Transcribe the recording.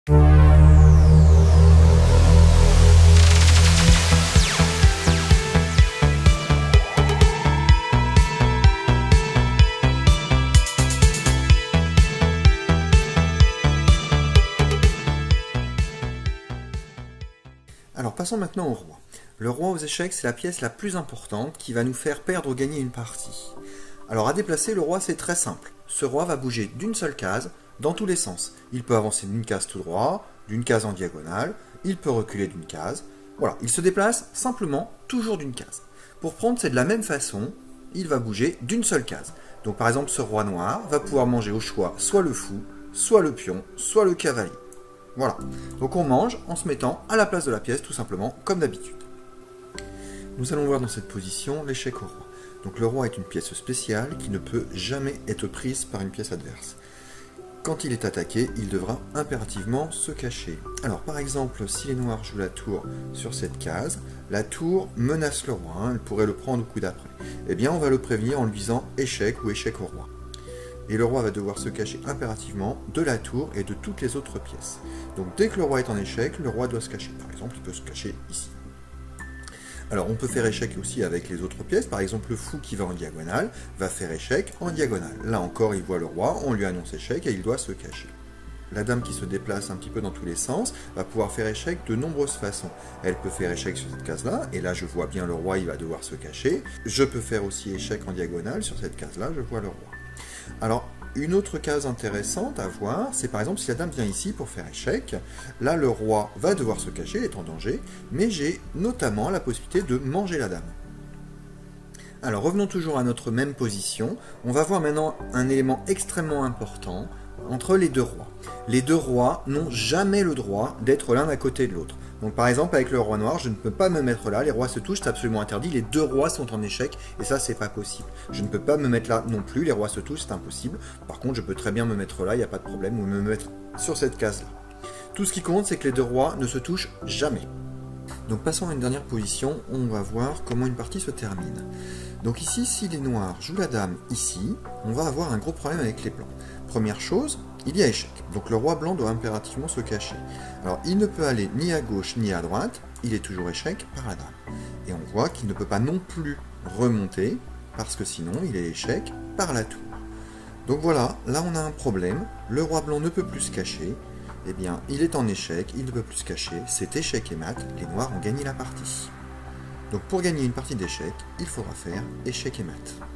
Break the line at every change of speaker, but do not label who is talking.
Alors passons maintenant au roi. Le roi aux échecs, c'est la pièce la plus importante qui va nous faire perdre ou gagner une partie. Alors à déplacer, le roi c'est très simple. Ce roi va bouger d'une seule case dans tous les sens. Il peut avancer d'une case tout droit, d'une case en diagonale, il peut reculer d'une case. Voilà, il se déplace simplement toujours d'une case. Pour prendre, c'est de la même façon, il va bouger d'une seule case. Donc par exemple, ce roi noir va pouvoir manger au choix soit le fou, soit le pion, soit le cavalier. Voilà, donc on mange en se mettant à la place de la pièce, tout simplement, comme d'habitude. Nous allons voir dans cette position l'échec au roi. Donc le roi est une pièce spéciale qui ne peut jamais être prise par une pièce adverse. Quand il est attaqué, il devra impérativement se cacher. Alors par exemple, si les noirs jouent la tour sur cette case, la tour menace le roi, elle pourrait le prendre au coup d'après. Eh bien on va le prévenir en lui disant échec ou échec au roi. Et le roi va devoir se cacher impérativement de la tour et de toutes les autres pièces. Donc dès que le roi est en échec, le roi doit se cacher. Par exemple, il peut se cacher ici. Alors on peut faire échec aussi avec les autres pièces. Par exemple, le fou qui va en diagonale va faire échec en diagonale. Là encore, il voit le roi, on lui annonce échec et il doit se cacher. La dame qui se déplace un petit peu dans tous les sens va pouvoir faire échec de nombreuses façons. Elle peut faire échec sur cette case-là, et là je vois bien le roi, il va devoir se cacher. Je peux faire aussi échec en diagonale, sur cette case-là, je vois le roi. Alors, une autre case intéressante à voir, c'est par exemple si la dame vient ici pour faire échec, là le roi va devoir se cacher, il est en danger, mais j'ai notamment la possibilité de manger la dame. Alors revenons toujours à notre même position, on va voir maintenant un élément extrêmement important entre les deux rois. Les deux rois n'ont jamais le droit d'être l'un à côté de l'autre. Donc par exemple avec le roi noir, je ne peux pas me mettre là, les rois se touchent, c'est absolument interdit, les deux rois sont en échec, et ça c'est pas possible. Je ne peux pas me mettre là non plus, les rois se touchent, c'est impossible. Par contre je peux très bien me mettre là, il n'y a pas de problème, ou me mettre sur cette case là. Tout ce qui compte c'est que les deux rois ne se touchent jamais. Donc passons à une dernière position, on va voir comment une partie se termine. Donc ici, si les noirs jouent la dame ici, on va avoir un gros problème avec les blancs. Première chose, il y a échec. Donc le roi blanc doit impérativement se cacher. Alors il ne peut aller ni à gauche ni à droite, il est toujours échec par la dame. Et on voit qu'il ne peut pas non plus remonter, parce que sinon il est échec par la tour. Donc voilà, là on a un problème, le roi blanc ne peut plus se cacher, eh bien il est en échec, il ne peut plus se cacher, c'est échec et mat, les noirs ont gagné la partie. Donc pour gagner une partie d'échecs, il faudra faire échec et mat.